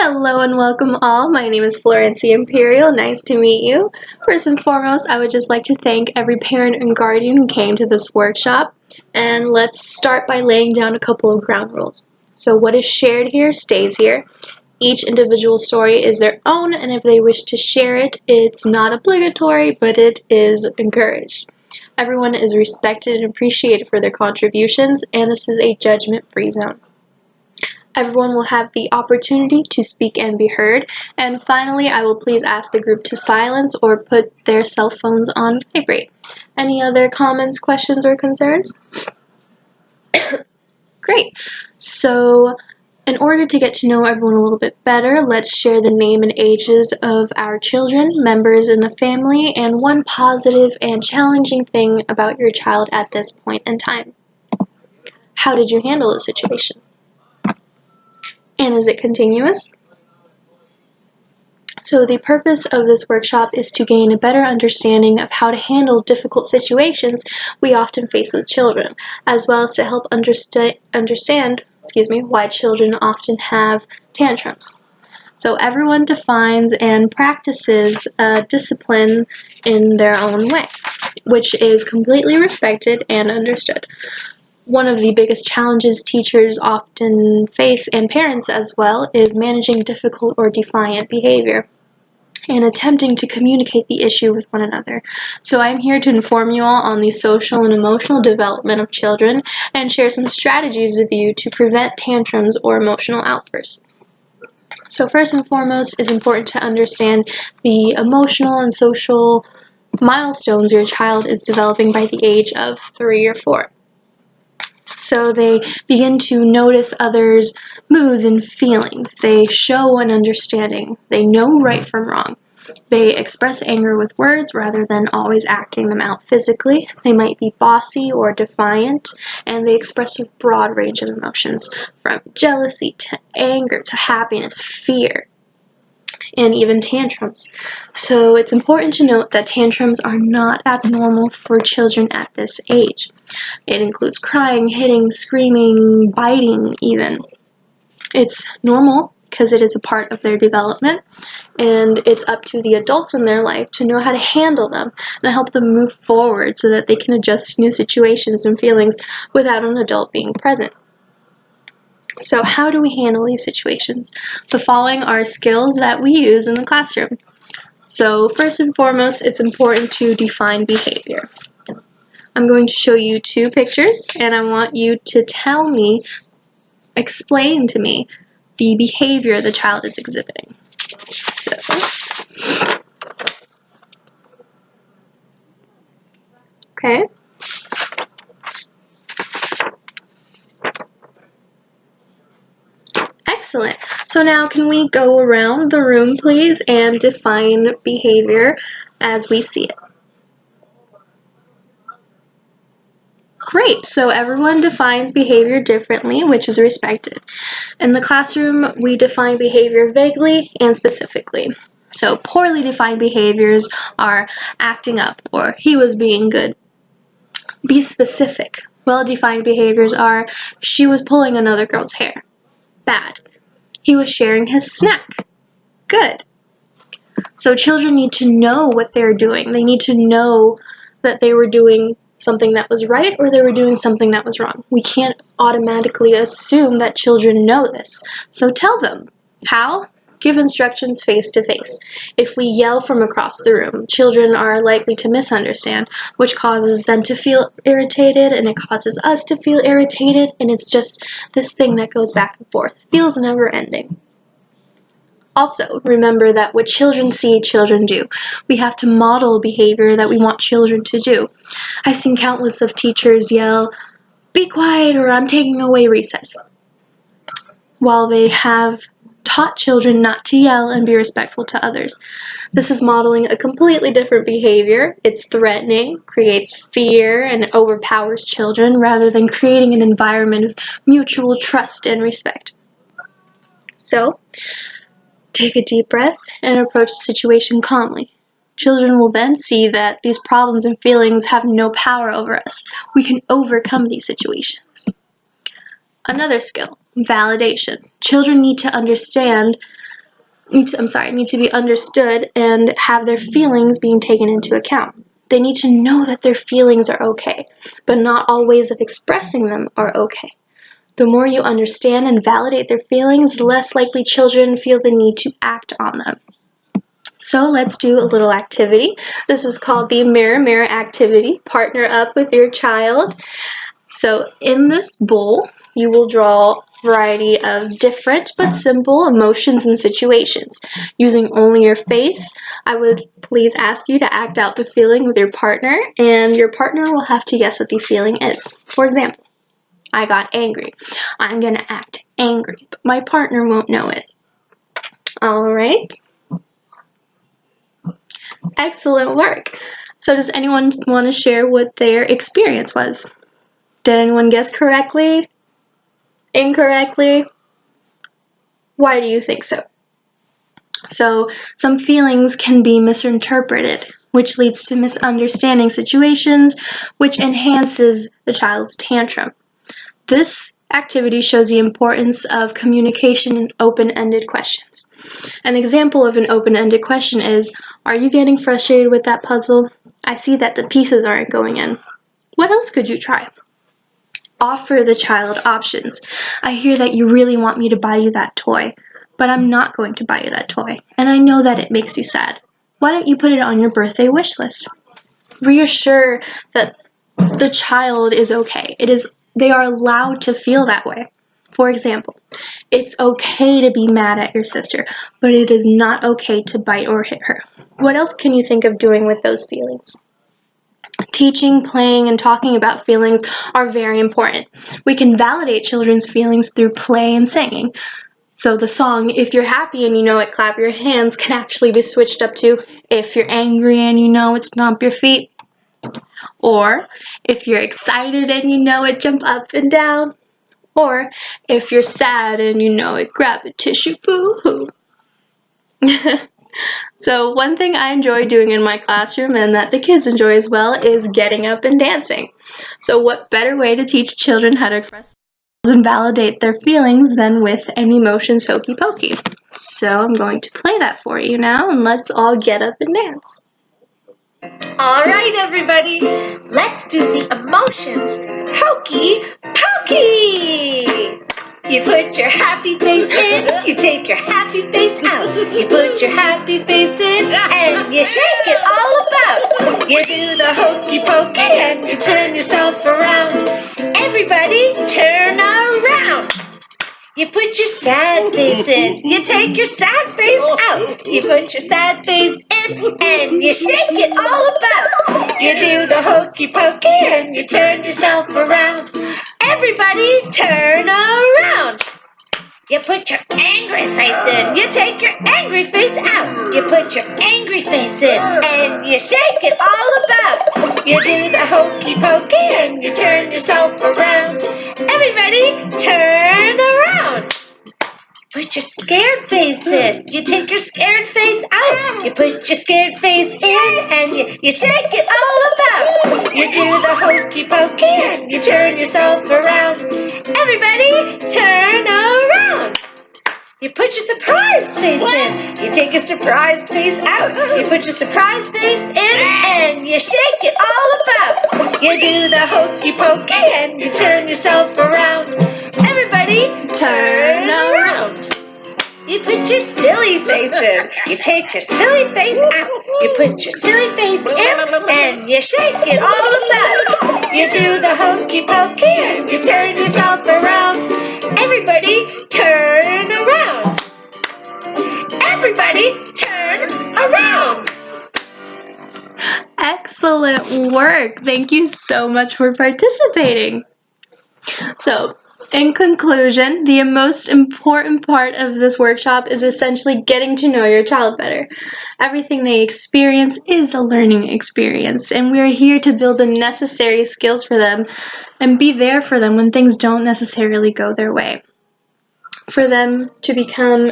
Hello and welcome all. My name is Florency Imperial. Nice to meet you. First and foremost, I would just like to thank every parent and guardian who came to this workshop. And let's start by laying down a couple of ground rules. So what is shared here stays here. Each individual story is their own, and if they wish to share it, it's not obligatory, but it is encouraged. Everyone is respected and appreciated for their contributions, and this is a judgment-free zone. Everyone will have the opportunity to speak and be heard. And finally, I will please ask the group to silence or put their cell phones on vibrate. Any other comments, questions, or concerns? Great. So, in order to get to know everyone a little bit better, let's share the name and ages of our children, members in the family, and one positive and challenging thing about your child at this point in time. How did you handle the situation? And is it continuous? So the purpose of this workshop is to gain a better understanding of how to handle difficult situations we often face with children, as well as to help understand why children often have tantrums. So everyone defines and practices discipline in their own way, which is completely respected and understood. One of the biggest challenges teachers often face, and parents as well, is managing difficult or defiant behavior and attempting to communicate the issue with one another. So I'm here to inform you all on the social and emotional development of children and share some strategies with you to prevent tantrums or emotional outbursts. So first and foremost, it's important to understand the emotional and social milestones your child is developing by the age of 3 or 4. So they begin to notice others' moods and feelings. They show an understanding. They know right from wrong. They express anger with words rather than always acting them out physically. They might be bossy or defiant, and they express a broad range of emotions, from jealousy to anger to happiness, fear, and even tantrums. So it's important to note that tantrums are not abnormal for children at this age. It includes crying, hitting, screaming, biting even. It's normal because it is a part of their development, and it's up to the adults in their life to know how to handle them and help them move forward so that they can adjust to new situations and feelings without an adult being present. So how do we handle these situations? The following are skills that we use in the classroom. So first and foremost, it's important to define behavior. I'm going to show you 2 pictures, and I want you to explain to me the behavior the child is exhibiting. So, okay. Excellent. So now can we go around the room, please, and define behavior as we see it? Great. So everyone defines behavior differently, which is respected. In the classroom, we define behavior vaguely and specifically. So poorly defined behaviors are acting up or he was being good. Be specific. Well-defined behaviors are she was pulling another girl's hair. Bad. He was sharing his snack. Good. So children need to know what they're doing. They need to know that they were doing something that was right or they were doing something that was wrong. We can't automatically assume that children know this. So tell them. How? Give instructions face to face. If we yell from across the room, children are likely to misunderstand, which causes them to feel irritated, and it causes us to feel irritated, and it's just this thing that goes back and forth. It feels never ending. Also, remember that what children see, children do. We have to model behavior that we want children to do. I've seen countless of teachers yell, "Be quiet," or "I'm taking away recess," while they have taught children not to yell and be respectful to others. This is modeling a completely different behavior. It's threatening, creates fear, and overpowers children rather than creating an environment of mutual trust and respect. So, take a deep breath and approach the situation calmly. Children will then see that these problems and feelings have no power over us. We can overcome these situations. Another skill, validation. Children need to understand need to be understood and have their feelings being taken into account. They need to know that their feelings are okay, but not all ways of expressing them are okay. The more you understand and validate their feelings, the less likely children feel the need to act on them. So let's do a little activity. This is called the mirror mirror activity. Partner up with your child. So in this bowl, you will draw a variety of different but simple emotions and situations. Using only your face, I would please ask you to act out the feeling with your partner, and your partner will have to guess what the feeling is. For example, I got angry. I'm going to act angry, but my partner won't know it. All right. Excellent work. So does anyone want to share what their experience was? Did anyone guess correctly? Incorrectly? Why do you think so? So some feelings can be misinterpreted, which leads to misunderstanding situations, which enhances the child's tantrum. This activity shows the importance of communication and open-ended questions. An example of an open-ended question is, are you getting frustrated with that puzzle? I see that the pieces aren't going in. What else could you try? Offer the child options. I hear that you really want me to buy you that toy, but I'm not going to buy you that toy, and I know that it makes you sad. Why don't you put it on your birthday wish list? Reassure that the child is okay. They are allowed to feel that way. For example, it's okay to be mad at your sister, but it is not okay to bite or hit her. What else can you think of doing with those feelings? Teaching, playing, and talking about feelings are very important. We can validate children's feelings through play and singing. So the song, if you're happy and you know it, clap your hands, can actually be switched up to, if you're angry and you know it, stomp your feet. Or, if you're excited and you know it, jump up and down. Or, if you're sad and you know it, grab a tissue, boo-hoo. So one thing I enjoy doing in my classroom, and that the kids enjoy as well, is getting up and dancing. So what better way to teach children how to express and validate their feelings than with an emotions hokey pokey. So I'm going to play that for you now, and let's all get up and dance. All right, everybody, let's do the emotions hokey pokey. You put your happy face in, you take your happy face out. You put your happy face in, and you shake it all about. You do the hokey pokey, and you turn yourself around. Everybody, turn around. You put your sad face in, you take your sad face out. You put your sad face in, and you shake it all about. You do the hokey pokey, and you turn yourself around. Everybody turn around. You put your angry face in, you take your angry face out. You put your angry face in, and you shake it all about. You do the hokey pokey, and you turn yourself around. Everybody turn around. Put your scared face in, you take your scared face out. You put your scared face in, and you shake it all about. You do the hokey pokey, and you turn yourself around. Everybody turn around. You put your surprised face in, you take a surprised face out. You put your surprised face in, and you shake it all about. You do the hokey pokey, and you turn yourself around. Everybody turn around. You put your silly face in, you take your silly face out. You put your silly face in, and you shake it all about. You do the hokey pokey, and you turn yourself around. Everybody turn around. Everybody turn around. Excellent work. Thank you so much for participating. So, in conclusion, the most important part of this workshop is essentially getting to know your child better. Everything they experience is a learning experience, and we are here to build the necessary skills for them and be there for them when things don't necessarily go their way. For them to become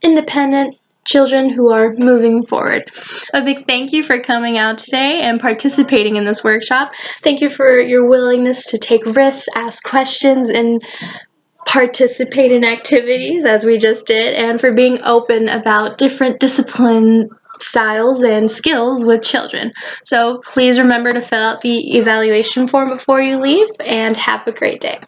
independent children who are moving forward. A big thank you for coming out today and participating in this workshop. Thank you for your willingness to take risks, ask questions, and participate in activities as we just did, and for being open about different discipline styles and skills with children. So please remember to fill out the evaluation form before you leave, and have a great day.